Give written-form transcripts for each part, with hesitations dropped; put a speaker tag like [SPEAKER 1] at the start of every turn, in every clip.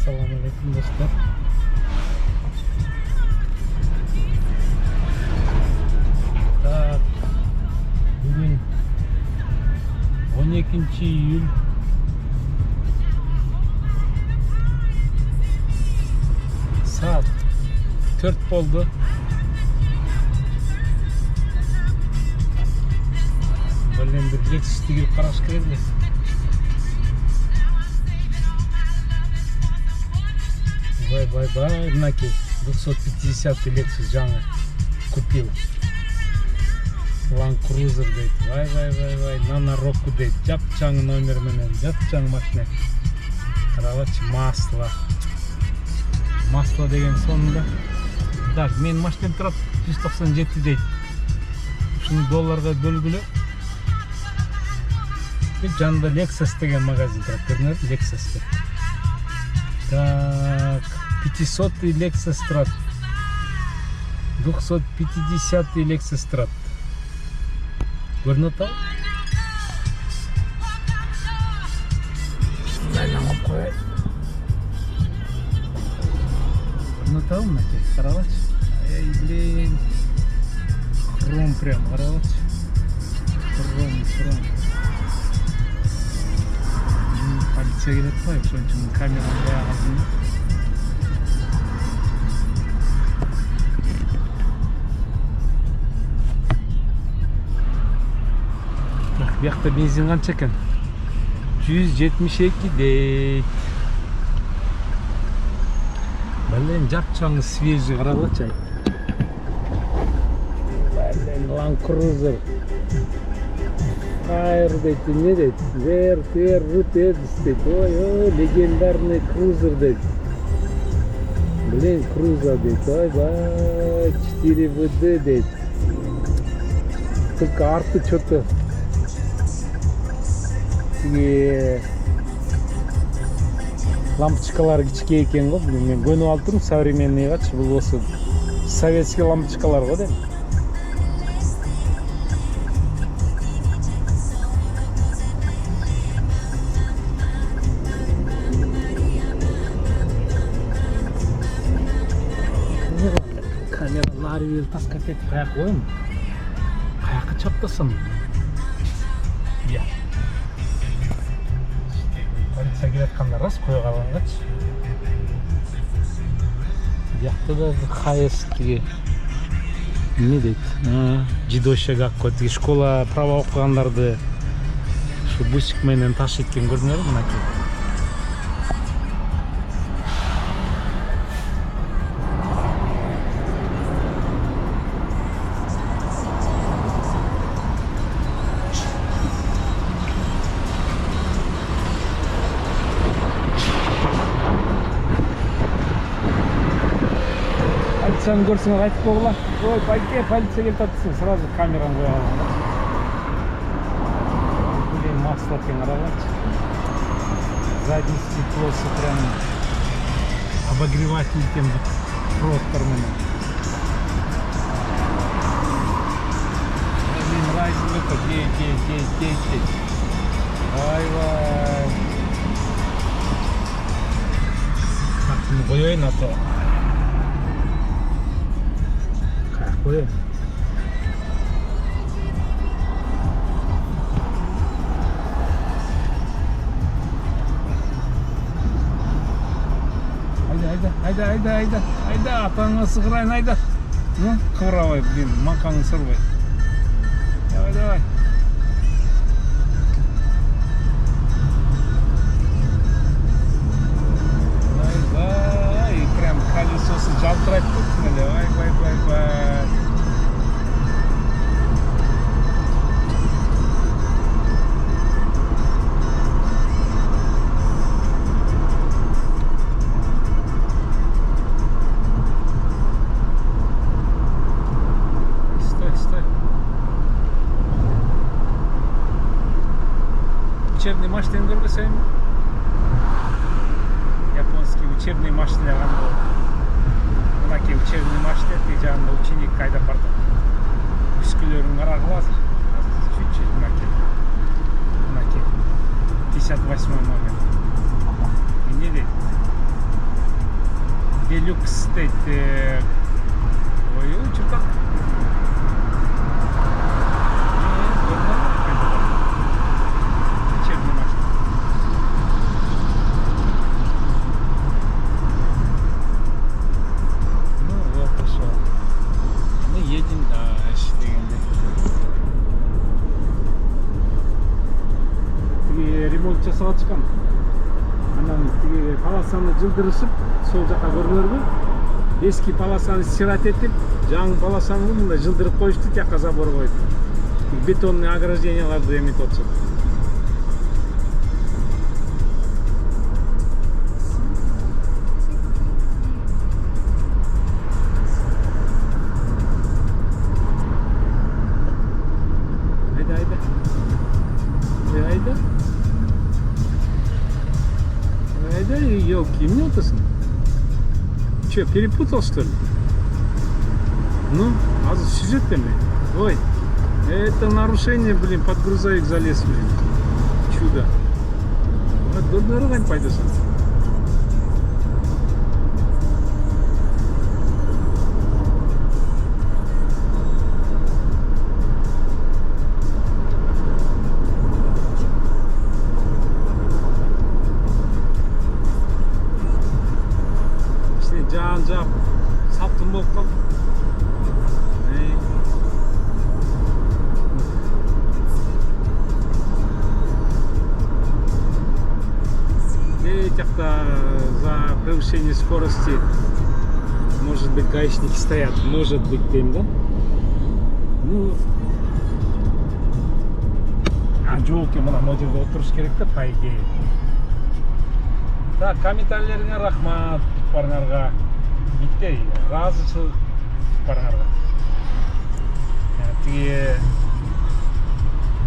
[SPEAKER 1] Assalamualaikum dostlar. Так, bugün 12 iyul saat 4 oldu. Böyle bir Lexus'ta girip karaş kiredi. Вай, знаки 250 Lexus жаңа купил. Land Cruiser дейді. Вай, Nano Rocco дейді. Жап-жаңы номер менен, жап-жаңы машина. Қарағатшы, масло деген сонында. Так, мен машинем тұрады 197 дейді. Шыны долларға бөлгілі. Жанында Lexus деген магазин тұрады. Көрінер, Lexus дейді. Так, 500 Lexus тұрады. 250 Lexus тұрады. Көрініп тұр? Байланып қойайын. Көрініп тұр мәке? Қарағатшы. Ай, блин. Хром прям, қарағатшы. Хром. Полиция келеді қой, соның үшін камераны қояғасын. Бұяқта бензин қанша екен? 172 дейді. Блин, жап-жаңы свежий қарағатшы. Блин, Land Cruiser. Хайр дейді, не дейді? Вер, рутедіс дейді. Ой, легендарный крузер дейді. Блин, крузер дейді. Ой, 4 ВД дейді. Только арты что-то. Лампочкалар кичке екен ғой. Мен көніп алып тұрмын, современный қатшы. Бұл осы советский лампочкалар ғой деп. Камера нарвел таскап етіп қаяқ қойым. Қаяққа чаптасам. Иә. Полиция келетқанда рас қоя қалғанғач. Бұяқта да хайес деге не дейді? Жидоша қаққой деге школа права оқығандарды шу бусик менен таш еткен көрдіңдер ме мынаки? Sen görsün айтып қойғыла. Ой, полиция келіп жатырсың, сразу камераны қоя алған. Блин, масло екен қарағатшы. Задний стеклосы прям обогреватель екен бұл проводтармен. Блин, разница это 9. Ай-вай. Так, ну қояйын ата. Koyayım. Hayda, atağına sıkırayın, hayda. Kıvıravay, makanı sırvay. Давай. Ай, прям колесосы жалтырать тут, давай. Учебный машина көргөсөйм. Японский учебный машина қандай. Мынаки учебный машина, тек жанында ученик қайда барды. Үскілерін қарағылар. Чуть-чуть мынаки. 58 номер. И не дейді. Deluxe дейді. Ой, что-то. Жасап жатқан. Анан тиги полосаны жылдырышып, сол жака көрдүңөрбү? Эски полосаны стирать этип, жаңы полосаны мындай жылдырып коюшту, тияка забор коюп. Бетонный огражденияларды эметип атышат. Елки, мне это че, перепутал что ли? Ну, а за сюжетами? Ой, это нарушение, блин, под грузовик залез, блин. Чудо. Вот дурной пойдешь. Жан-жап саптым болып қалды. Этих-то за превышение скорости, может быть, гаишники стоят, может быть, тем, да? Ну, а жолке мына жерде отырыш керек да, по идее. Так, комментарийлеріңе рахмат, барыңарға. Биттей, разычыл барыңарға. Тиги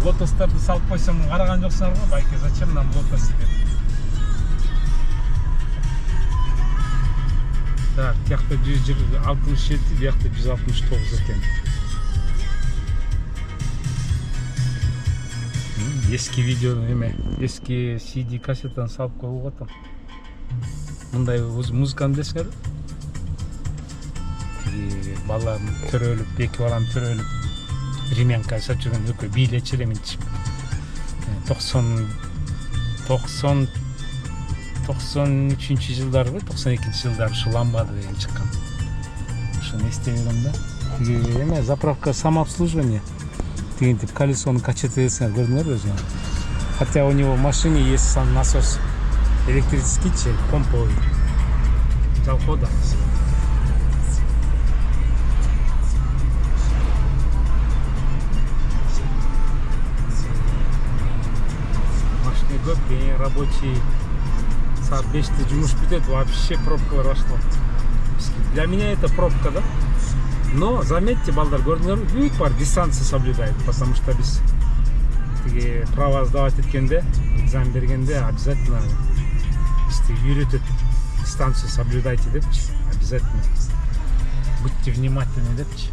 [SPEAKER 1] лотостарды салып қойсам қараған жоқсыңар ғой, байке, зачем нам лотос деп. Так, тияқта 167, бияқта 169 екен. Eski видео неме, eski CD кассетаны салып қойып отыр. Мындай музыканы білесіңер? Балам төрөлүп, эки балам төрөлүп, ремянка жасап жүргөн өкө бийлечил эментишип. 93 жылдарбы, 92 жылдары ушу ламбада деген чыккан. Ошону эстеп жүрөм да. Тиги эме заправка самообслуживание. Тигинтип колесону качать этесиңер көрдүңөрбү өзүңөр? Хотя у него в машине есть сам насос электрический, помповый. Завода. Машина көп, рабочий. Саат 5-те жумуш бүтөт, вообще пробкалар башталат. Для меня это пробка, да? Но заметьте, балдар, көрдүңөрбү, бүт бар дистанция соблюдает, потому что биз тиги право сдавать эткенде, экзамен бергенде обязательно бизди үйрөтөт, дистанцию соблюдайте депчи, обязательно. Будьте внимательны депчи.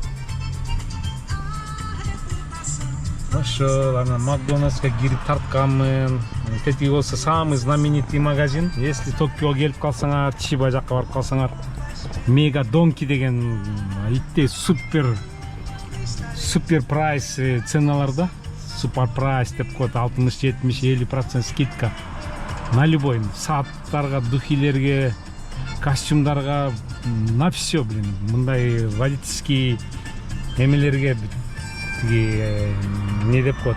[SPEAKER 1] Ошол ана Макдональдска кирип тартканмын. Тетиги болсо самый знаменитый магазин. Если Токиого келип калсаңар, Чиба жакка барып калсаңар, Мега Донки деген итте супер прайс ценаларда. Супер прайс деп коет, 60-70-50% скидка на любой сааттарга, духилерге, костюмдарга, на все, блин. Мындай водительский эмелерге не деп коет,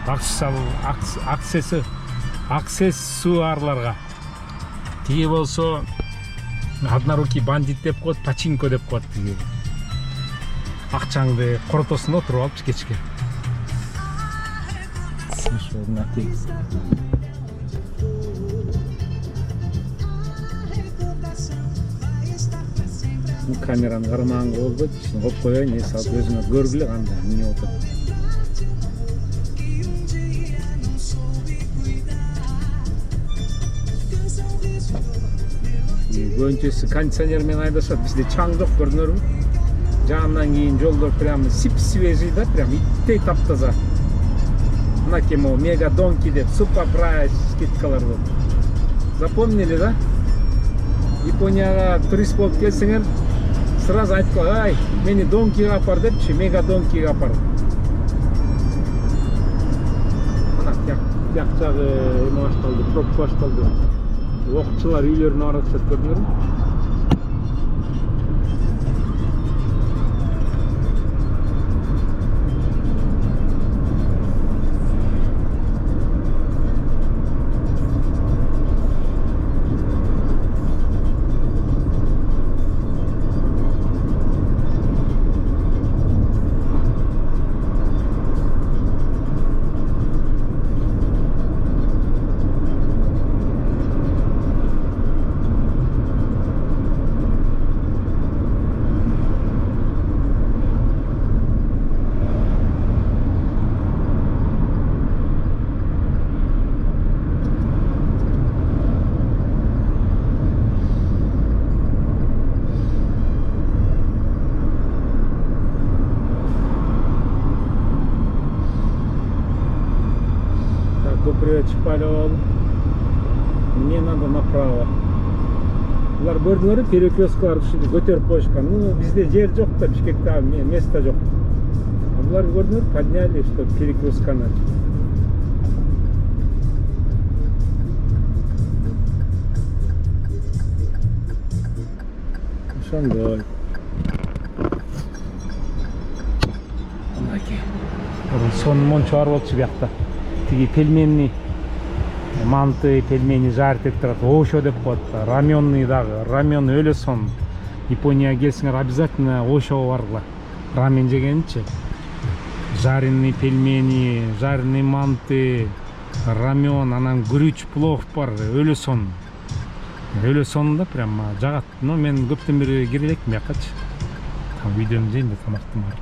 [SPEAKER 1] аксессуарларга. Тиги болсо однорукий бандит деп коет, пачинко деп коет. Тиги акчаңды коротосунда отуруп алып кечке. Камераны кармаган болбойт, коюп коеюн, эс алып өзүңөр көргүлө кандай эмне болуп атат. Көбүнчөсү кондиционер менен айдашат, бизде чаң жок, көрдүңөрбү? Жаандан кийин жолдор прямо сип-свежий да, прям иттей таптаза. Мына Мега Донки деп, супер прайс скидкалар болуп. Запомнили, да? Японияга турист болуп келсеңер, сразу айтып кой, ай, мени Донкиге апар депчи, мега Донкиге апар. Мына тияк жагы эме башталды, пробка башталды. Окчулар үйлөрүнө баратышат, көрдүңөрбү? Чпалёв. Мне надо направо. Булар көрдүңөрбү, перекресткаларды ушинтип көтөрүп коюшкан. Ну, бизде жер жок да, Бишкекте место жок. А булар көрдүңөрбү, подняли, что перекрестканы. Ошондой. Мынакей. Сонун мончо бар болчу биякта. Тиги пельменный, манты, пельмени жарит этип турат, ошо деп коет. Раменный дагы, рамен өлө сон. Японияга келсеңер обязательно ошого баргыла. Рамен жегенчи. Жареный пельмени, жареный манты, рамен, анан гүрүч плов бар, өлө сон. Өлө сонунда прям жагат. Но мен көптөн бери кире элекмин биякачы. Там видеомду жейин да тамактым бар.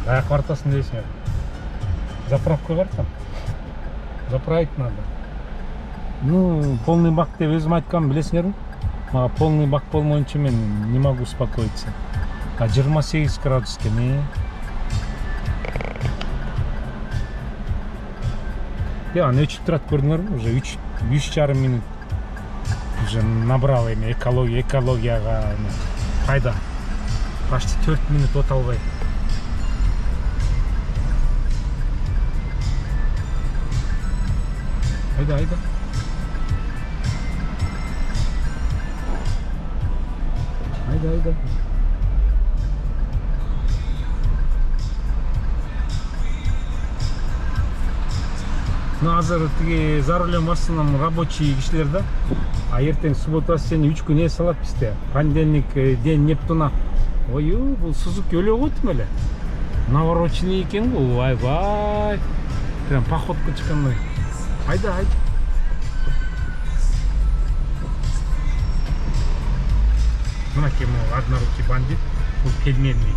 [SPEAKER 1] Каяка бартасың дейсиңер? Заправкага бартам. Заправить надо. Ну, полный бак деп өзүм айткам, билесиңерби? Мага полный бак болмоюнча мен не могу успокоиться. А 28 градус экен. Аны өчүп турат, көрдүңөрбү? Уже 3,5 минут. Уже набрал эми экологияга пайда. Почти 4 минут от албай. Айда. Ну, азыр тиги за рулем барсам рабочий кишилер да. А эртең суббота сени 3 күн эс алат бизде. Понедельник день Нептуна. Ой, бул Сузуки өлө койдум эле. Навороченный экен бул, айбай. Прям походка чыккандай. Айда. Мынакей могу однорукий бандит, бул пельменный.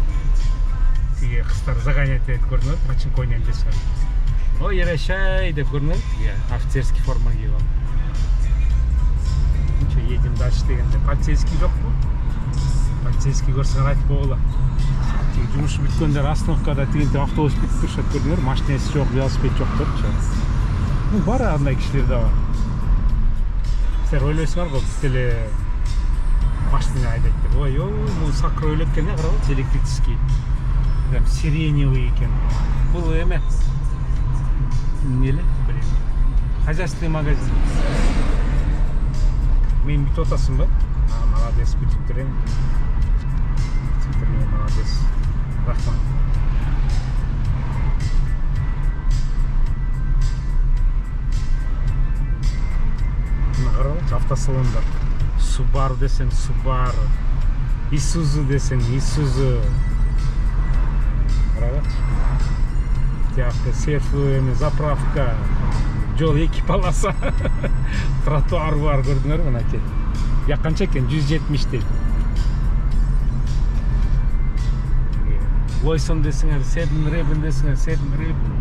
[SPEAKER 1] Тиги кыздар загонять этип көрдүңөр, пачинко ойнойм десе. Ой, ярашай деп көрдүңөр, тиги офицерский форма кийип алып. Ничего, едем дальше дегенде. Полицейский жокпу? Полицейский көрсөңөр айтып койгула. Тиги жумушу бүткөндөр остановкада тигинтип автобус бүтүп турушат, көрдүңөр, машинеси жок, велосипед жок депчи. Ну, бар андай кишилер да бар. Силер ойлойсуңар го, биз деле машина айдайт деп. Ой, бул сакыр өлөп экен, карабы, электрический. Прям сиреневый экен. Бул эме? Неле? Блин. Хозяйственный магазин. Мен бүтүп атасың ба? Молодец, бүтүп турем. Молодец. Рахмат. Автосалондар. Subaru десең Subaru, Isuzu десең Isuzu. Карабачы. Тияқта серф, заправка, жол 2 полоса. Тротуар бар, көрдүңөр мынакей. Я канча экен? 170 дейт. Лойсон десеңер, Seven Raven десеңер, Seven Raven.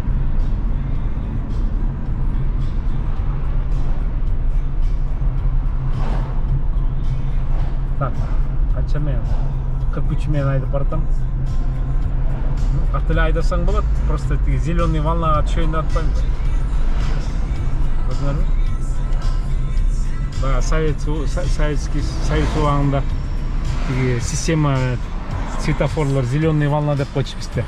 [SPEAKER 1] Так, канча мен? 43 менен айдап баратам. Артеле айдасаң болот, просто тиги зеленый волнага түшөйүн деп атпайм. Көрдүңөрбү? Баягы Союз убагында тиги система светофорлор зеленый волна деп койчу бизде.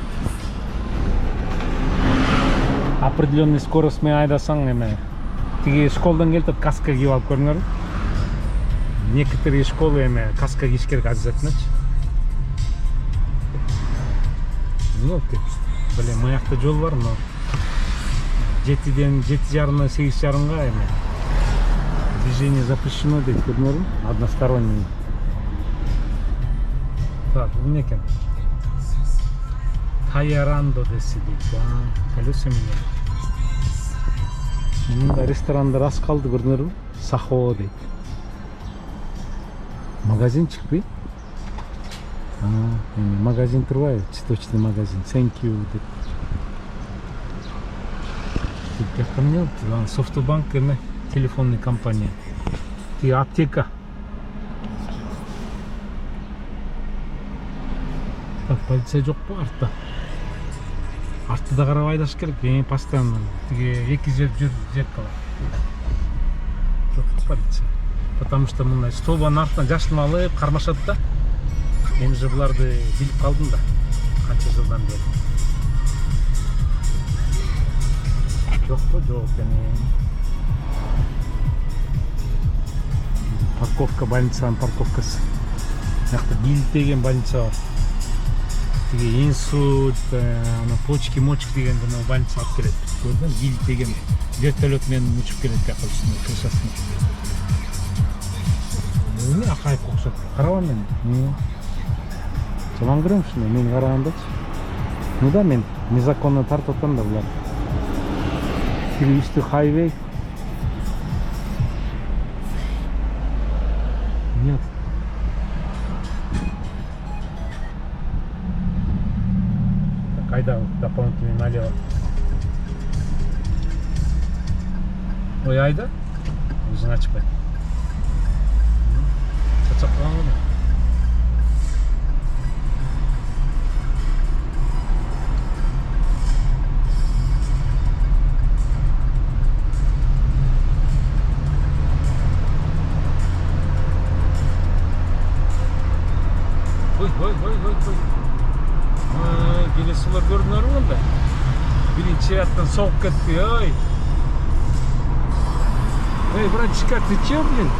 [SPEAKER 1] Определенный скорость менен айдасаң эме тиги школдан келип каска кийип алып көрүңөрбү? Некоторые школы эме каска кийиш керек обязательно-чы. Ну, блин, мыякта жол бар, но 7-ден 7:30 8:30 эме движение запрещено дейт, көрдүңөрбү? Односторонний. Так, бул эмне экен? Таярандо десе дейт. Колеса менен. Мында ресторандар аз калды, көрдүңөрбү? Сахо дейт. Магазинчик бе? Магазин турбайбы? Цветочный магазин. Thank you деп. Жакка эмне болуптур? Софтбанк эме телефонный компания. Тиги аптека. Так, полиция жокпу артта? Артты да карап айдаш керек. Постоянно тиги эки жер жүр зеркало. Жок полиция. Потому что мындай столбанын артынан жашын алып кармашат да. Мен же буларды билип калдым да. Канча жылдан бери. Жокпу? Жок экен. Парковка, больницанын парковкасы. Мынакта билет деген больница бар. Тиги инсульт, почки, мочки деген больница алып келет. Көрдүң? Билет деген вертолет менен учуп келет жака үстүнө, крышасына. Эмне акайып окшоп? Карабам мен. Жаман көрөм ушуну, мен карагандачы. Ну да, мен незаконно тартып атам да булар. Тиги үстү хайвей. Нет. Кайда дополнительный налево? Ой, айда? Өзүн ачпай. Чачап калган го. Келесилер көрдүңөрбү мында? Биринчи рядтан соғып кетти, ой. Эй, братчика, ты чё, блин?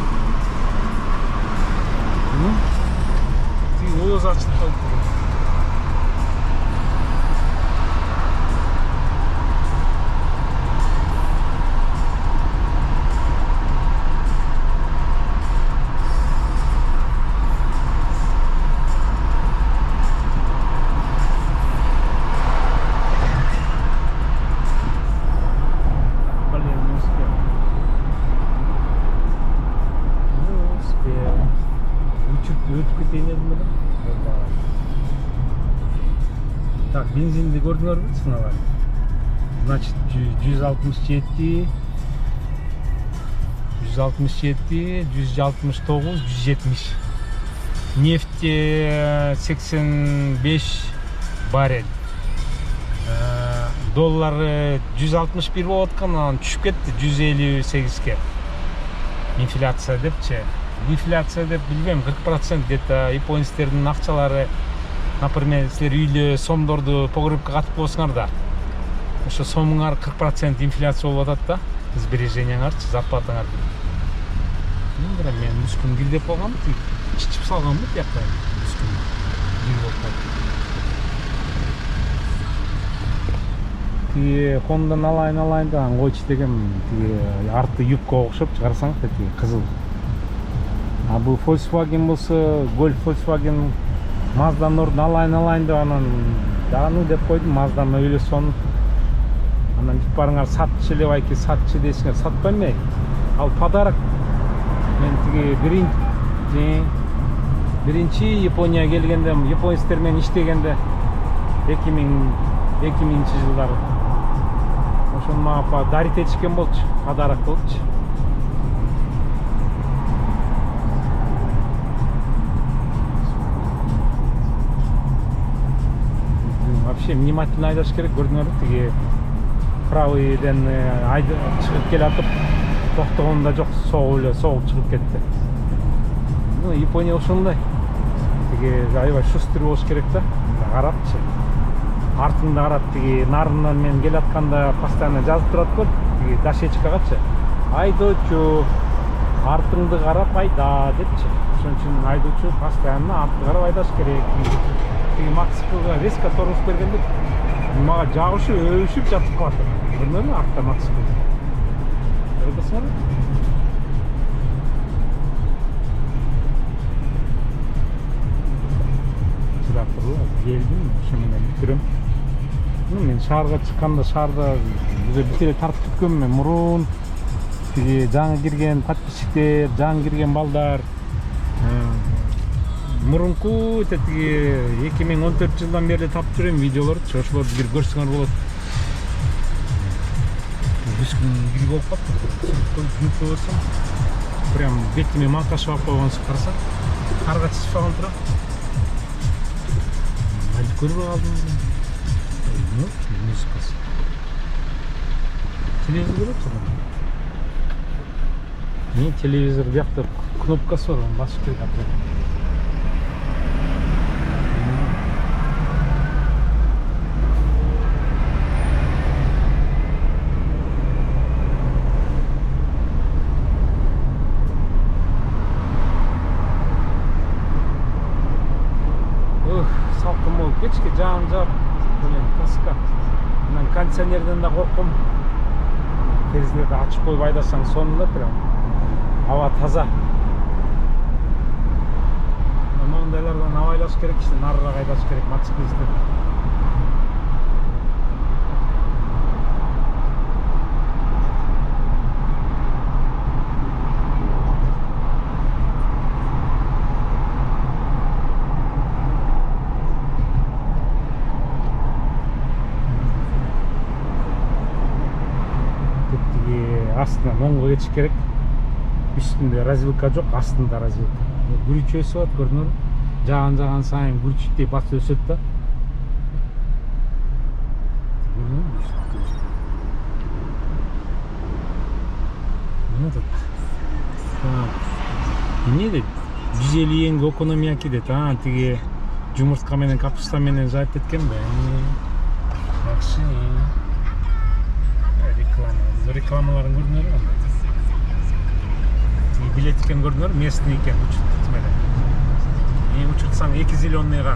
[SPEAKER 1] Ты оз ачып калды. Так, бензинди көрдүңөрбү сыналар? Значит, 167, 169, 170. Нефти 85 баррель. Доллары 161 болуп аткан, анан түшүп кетти 158ге. Инфляция депчи. Инфляция деп билбейм, 40% где-то японецтердин акчалары. Например, силер үйлө сомдорду погребке катып коесуңар да. Ошо сомуңар 40% инфляция болуп атат да. Сбережениңарчы, зарплатаңар. Мен мүскүн килдеп калгам, чичип салганмын тияктан. Мүскүн кил болуп калды. Тиги Hondan алайын да, койчу деген тиги арты юбка окшоп чыгарсаң да тиги кызыл. А бул Volkswagen болсо, Golf Volkswagen Mazda Nord алайын деп анан дагы деп койдум, Mazda ойлосоң. Анан жип барыңар сатчы эле байки сатчы десиңер, сатпайм мен. Ал подарок. Мен тиги биринчи Японияга келгенде, японецтер менен иштегенде 2000 жылдары. Ошону мага дарить этишкен болчу, подарок болчу. вообще внимательно айдаш керек. Көрдүңөрбү, тиги правыйден чыгып келатып токтогонда жок, согуп чыгып кетти. Ну, Япония ошондой. Тиги аябай шустер болуш керек да. Карапчы. Артыңда карап, тиги нарынан мен келатканда постоянно жазып турат го, тиги дашечкагачы. Айдоочу, артыңды карап айда депчи. Ошон үчүн айдоочу постоянно артты карап айдаш керек. Тиги мотоциклга резко тормоз бергенде мага жагышып, өбүшүп жатып калат. Көрдүңөрбү, артта мотоцикл. Көрдүңөрбү? Geldim, şimdi bitirəm. Men şaharga çıkkanda şaharda bize bir kere tartып бүткөнмүн мен мурун. Тиги жаңы кирген подписчиктер, жаңы кирген балдар. Мурунку тиги 2014 жылдан бери тапып жүрөм видеолорду. Ошолорду бир көрсөңөр болот. Бир болуп калды. Күнүп көрсөм, прям бетиме монтаж алып койгонсуп карасаң, карга чыгып калган тура. Көріп алдым. Музыкасы. Телевизор көріп тұрмын. Мен телевизор бияқта кнопкасы бар, оны басып керек атыр. Салқын болып кешке жан жап, тоска. Мен кондиционерден да корком. Терезелерди ачып коюп айдасаң сонунда прям аба таза. Мондайлардан абайлаш керек, нарыраак айдаш керек мотоциклисттер. Астына оңго кетиш керек. Үстүндө развилка жок, астында развилка. Күрүч өсүп атат, көрдүңөрбү? Жаган сайын күрүчтей басып өсөт да. Эмне дейт? 150 йенге экономияки дейт. Тиги жумуртка менен капуста менен жайып кеткенби? Жакшы. Рекламаларын көрдүңөрбү? Билет экен көрдүңөрбү? Местный экен, учурт менен. Учуртсаң 2 зеленыйга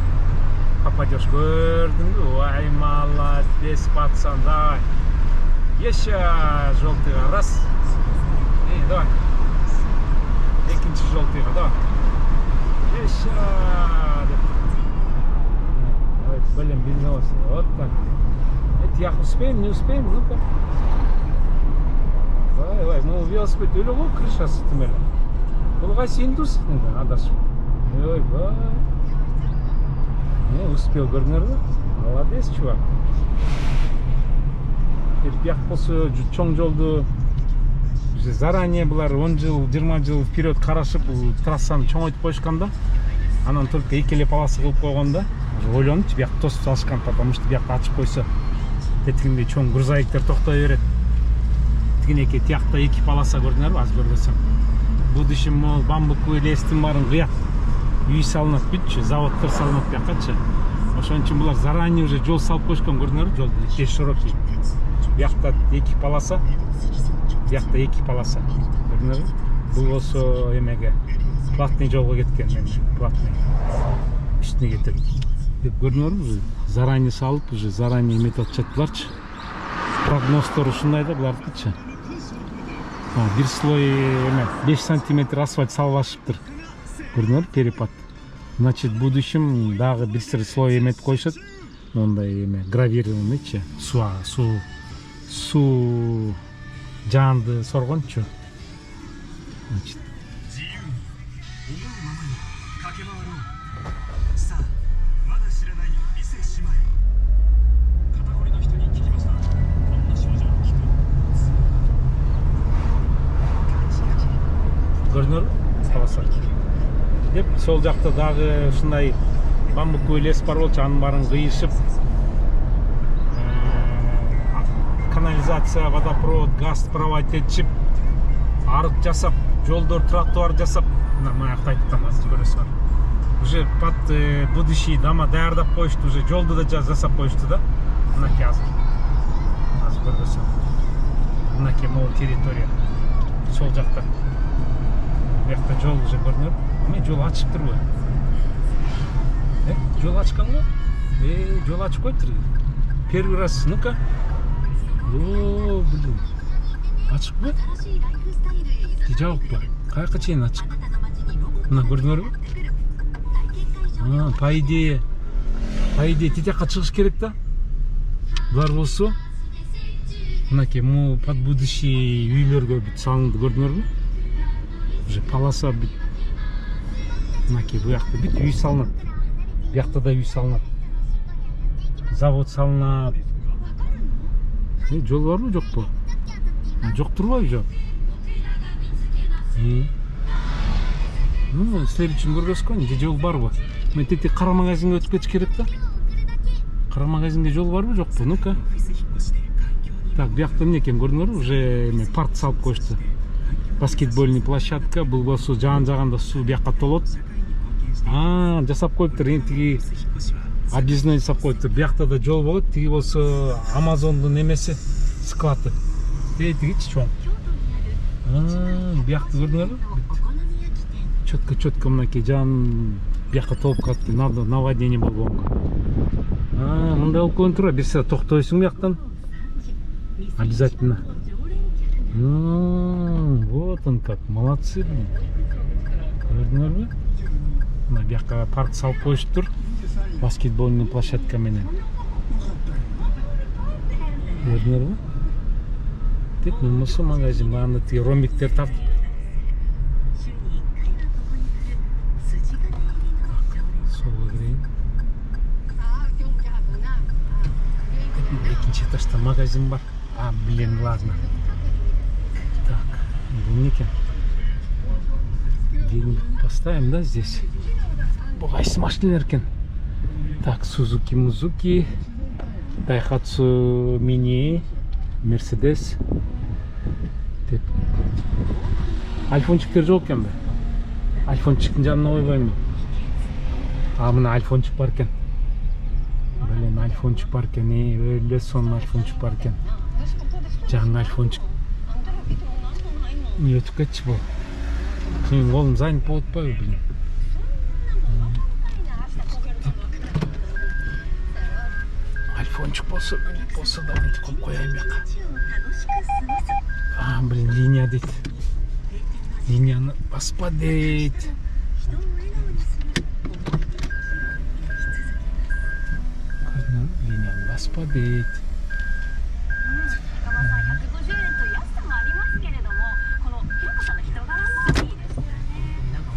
[SPEAKER 1] попадешь, көрдүңбү? Ой, молодец, пацан, давай. Еще желтыйга, раз. Давай. Экинчи желтыйга, давай. Еще. Блин, бизнес. Вот так. Я успеем, не успеем, ну-ка. Ой, ну велосипед өлө го, крышасы тимеле. Бул кайсы индус? Адашып. Ой, бай. Успел, көрдүңөрбү? Молодец, чувак. Бияк болсо чоң жолду заранее булар 10 жыл, 20 жыл вперед карашып, трассаны чоңойтуп коюшканда, анан только экеле полоса кылып койгондо, ойлонуп, бияк тосуп салышкан, потому что биякты ачып койсо, тетигинде чоң грузовиктер токтой берет. Тигинеки тиякта 2 полоса көрдүңөрбү, аз көргөсөң. Будущем мол бамбуковый лестин барын кыят. Үй салынат бүтчү, заводдор салынат биякачы. Ошон үчүн булар заранее уже жол салып койшкон, көрдүңөрбү, жол тез широкий. Биякта 2 полоса, биякта 2 полоса. Көрдүңөрбү? Бул болсо эмеге платный жолго кеткен, платный. Үстүнө кетип. Деп көрдүңөрбү? Заранее салып, уже заранее метод чаттыларчы. Прогноздор ушундай да булардыкычы. Bir слой 5 сантиметр асфальт салбашыптыр. Көрдүңөр, перепад. Значит, в будущем дагы бир слой эметип коюшат. Мондай эме гравированныйчы. Суу жанды соргончу. Значит, көрдүңөрбү? Саласак. Деп, сол жакта дагы ушундай бамбуковый лес бар болчу, анын баарын кыйышып,
[SPEAKER 2] канализация, водопровод, газпровод этчип, арык жасап, жолдор, тротуар жасап, мына маякты айттым азыр көрөсүңөр. Уже под будущий дома даярдап коюшту, уже жолду да жасап коюшту да. Мынакей азыр көрөсүңөр. Мынакей могу территория. Сол жакта. Бuyakta жол уже көрүнөт. Эме жол ачып турбу? Жол ачканбы? Жол ачып коюптур. Первый раз, ну-ка. О, блин. Ачыкпы? Жабыкпы? Каяка чейин ачык? Мына көрдүңөрбү? По идее тете жакка чыгыш керек да. Булар болсо мынакей му под будущий үйлөргө бүт салынды, көрдүңөрбү? Уже полоса бүт. Мынакей буякта бүт үй салынат. Буякта да үй салынат. Завод салынат. Жол барбы, жокпу? Жок турбайбы жол? Ну, силер үчүн көргөзгөн, жол барбы? Мен тете кара магазинге өтүп кетиш керек да. Кара магазинге жол барбы, жокпу? Ну-ка. Так, буякта эмне экен көрдүңөрбү? Уже эме парк салып коюшту. Баскетбольный площадка, бул болсо жаан жаганда суу буякка толот. Жасап коюптур, тиги объездной жасап коюптур. Буякта да жол болот, тиги болсо Амазондун эмеси, склады. Тигичи чоң. Буякты көрдүңөрбү? Чөткө мынакей жаан буякка толуп калат, надо наводнение болгонго. Мындай болуп койгон тура, бир саат токтойсуң буяктан. Обязательно. Вот он как, молодцы, блин. Көрдүңөрбү? Мына буякка парк салып коюштур. Баскетбольный площадка менен. Көрдүңөрбү? Теп болсо магазин бааны тиги ромиктер тартып. Солго кирейин. Экинчи этажда магазин бар. Блин, ладно. Так, бул некен? Где-нибудь поставим, да, здесь? Кайсы машиналар экен? Так, Сузуки, Музуки, Дайхатсу Мини, Мерседес. Айфончиктер жок экенби? Айфончиктин жанына койбоймун. Мына айфончик бар экен. Блин, айфончик бар экен, өлө сонун айфончик бар экен. Жаңы айфончик. Не өтүп кетчи бул? Менин колум занят болуп атпайбы, блин. Айфончик болсо да мынтип коюп коеюн бияка. Блин, линия дейт. Линияны баспа дейт. Линияны баспа дейт.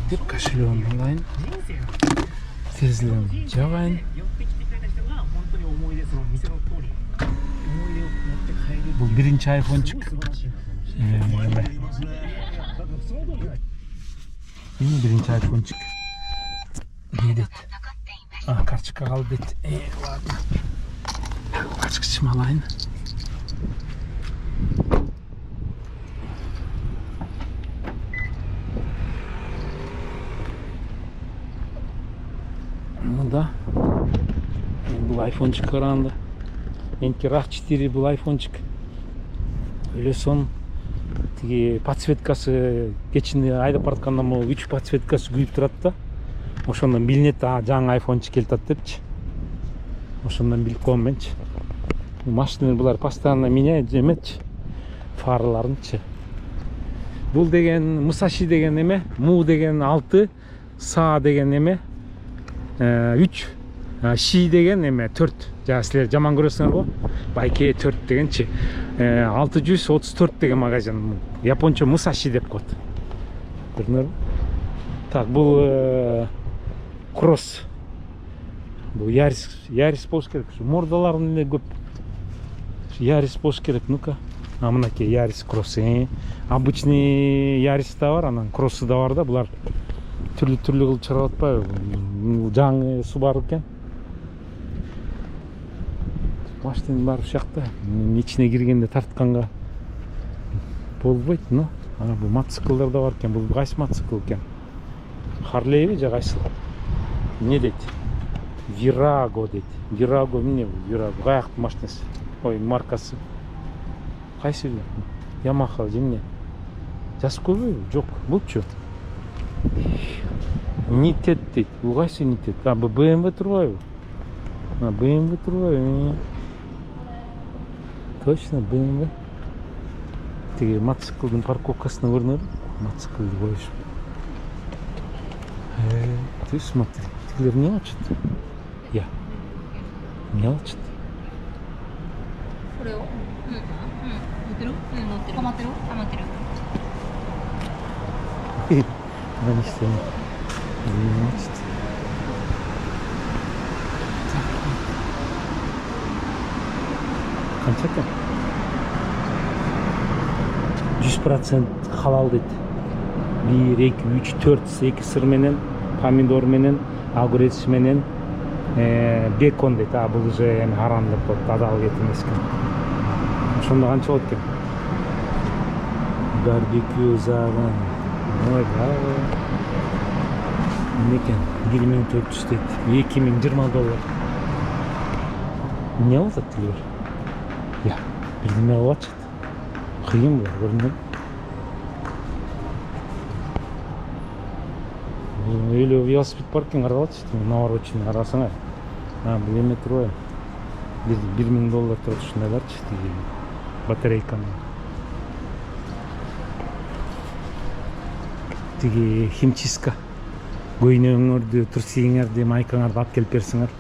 [SPEAKER 2] Деп кошелегімді алайын, тезлігімді жабайын. Бұл бірінші айфончик. Бірінші айфончик. Не дед? Карточка қалды дед. Ладно. Карточкачым алайын. Да, был айфончик каранда. Энки RAV 4 был айфончик. Өлөсөн тиги подсветкасы кечинде айдап баратканда могу 3 подсветкасы күйүп турат да. Ошондон билинет, жаңы айфончик келатат депчи. Ошондон билип койгом менчи. Машиналар булар постоянно меняет эметчи. Фарларынчы. Бул деген Мусаши деген эме, Му деген 6, Са деген эме 3, Ши деген эме 4. Жана силер жаман көрөсүңөр го. Байке 4 дегенчи. 634 деген магазин. Японча Мусаши деп коет. Көрдүңөрбү? Так, бул кросс. Бул Ярис болуш керек. Мордаларын эле көп. Ярис болуш керек. Ну-ка. Мынакей Ярис кросс. Обычный Ярис да бар, анан кроссы да бар да. Булар түрлүү кылып чыгарып атпайбы? Жаңы Subaru экен. машинаның бары ушул жакта. Ичине киргенде тартканга болбойт, но бул мотоциклдар да бар экен. Бул кайсы мотоцикл экен? Харлейби же кайсы? Не дейт? Virago дейт. Virago эмне бул? Virago каяктын машинасы? Ой, маркасы. Кайсы? Yamaha же эмне? Жазып койбойбу? Жок, булчу. Нитет дейт. Бул кайсы нитет? Бул BMW турбайбы? BMW турбайбы? Точно BMW. Тиги мотоциклдын парковкасына көрүнөт. Мотоциклди коюшуп. Ты смотри, тигилер не алчат? Я. Не алчат?
[SPEAKER 3] これを乗ってる？乗ってる。止まってる？止まってる。
[SPEAKER 2] 何してんの？Не алчат. Канча экен? 100% халал дейт. 1, 2, 3, 4, 2 сыр менен, помидор менен, огурец менен, бекон дейт. Бул уже эми харам деп коет, адал эт эмес экен. Ошондо канча болот экен? Барбекю заган. Ой, эмне экен? 1400 дейт. $2020. Эмне болот тилер? Я, бирдеме кылып атышат. Кыйын бул, көрүнөт. Үйлө велосипед паркин карап атышты. Наворочный карасаңар. Бул эме турбайбы? $1000 турат ушундайларчы, тиги батарейканы. Тиги химчистка. Көйнөңөрдү, турсийиңерди, майкаңарды алып келип берсиңер.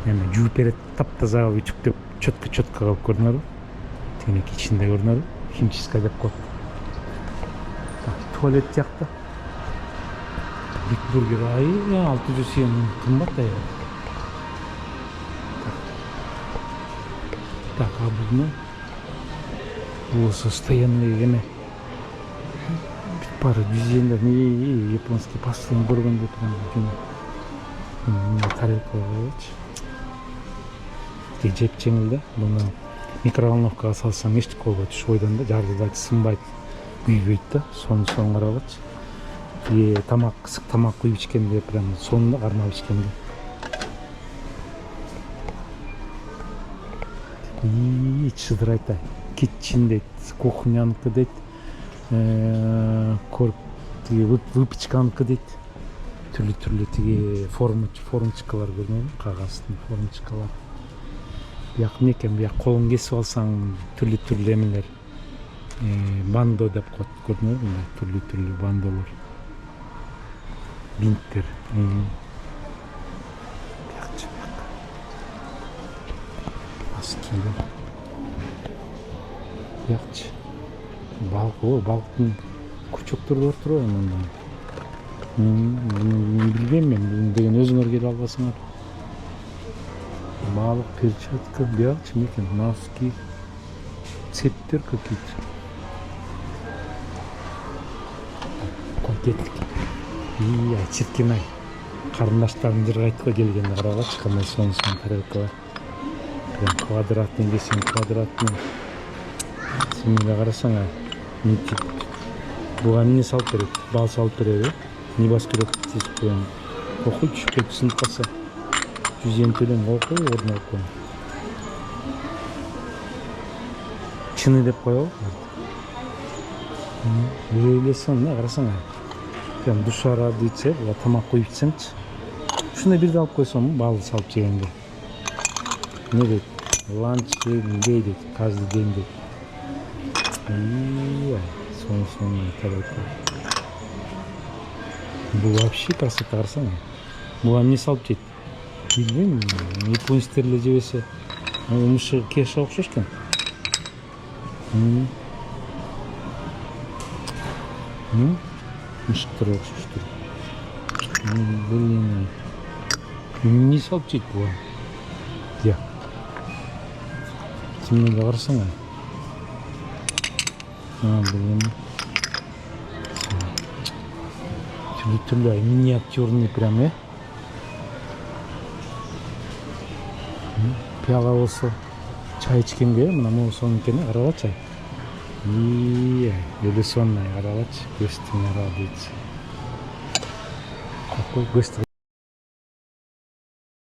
[SPEAKER 2] Эми жууп берет, таптаза кылып үчүктөп, чөткө кылып көрүнөрү. Тигинеки ичинде көрүнөрү. Химчистка деп коет. Туалет жакта. Биг бургер 600 йен кымбат да. Так, бул бул состояние эме. Пара 100 йендер японский пастаны көргөндө прям тарелка коёбучу. Жеп жеңил да. Буну микроволновкага салсаң эчтеке болбойт. Ушу бойдон да жарды сынбайт, күйбөйт да. Сону карабачы. Тамак, ысык тамак куюп ичкенде прям сонун кармап ичкенде. Чыдырайт. Kitchen дейт, кухняныкы дейт. Выпечканыкы дейт. Түрлүү тиги формочкалар көрүнөт, кагаздын формочкалар. Бияк эмне экен, бияк колуң кесип алсаң түрлүү эмелер. Бандо деп коет, көрүнөтбү? Түрлүү бандолор. Бинттер. Бияк. Аскелер. Бияк. Балыктын күчөктөрү бар турбайбы мында? Билбейм мен, бул деген өзүңөр келип албасыңар. Балык, перчатка, бияк эмне экен? Носки, цептер какие-то. Кетик. Чиркин-ай. Карындаштарын жыргайтка келгенде карабачы, кандай сонун тарелкалар. Прям квадратный десең, квадратный. Сен эле карасаң, мынтип. Буга эмне салып берет? Бал салып берет, небоскреб тизип коем. Окуй түшүп кетип сынып калса. 100 йен төлөм, окуй, ордун алып коем. Чыны деп коебу. Элесең, эмне карасаң. Прям душара дейт, буга тамак коюп ичсеңчи. Ушуну бирде алып койсоң, бал салып жегенге. Не дейт? Ланч дейт, каждый день дейт. Сонун тарелка. Бул вообще красота, карасаң. Буга эмне салып жейт? Билбейм, японецтер эле жебесе. Мышы кеша окшош экен. Мыштыр окшоштур. Блин. Эмне салып жейт буга? Я. Сен карасаң. Блин. Түрлүү миниатюрный прям, Пиала болсо чай ичкенге мына могусунун экени карабачы. Эволюционный карабачы. Көстүн ара дейт. Какой көстү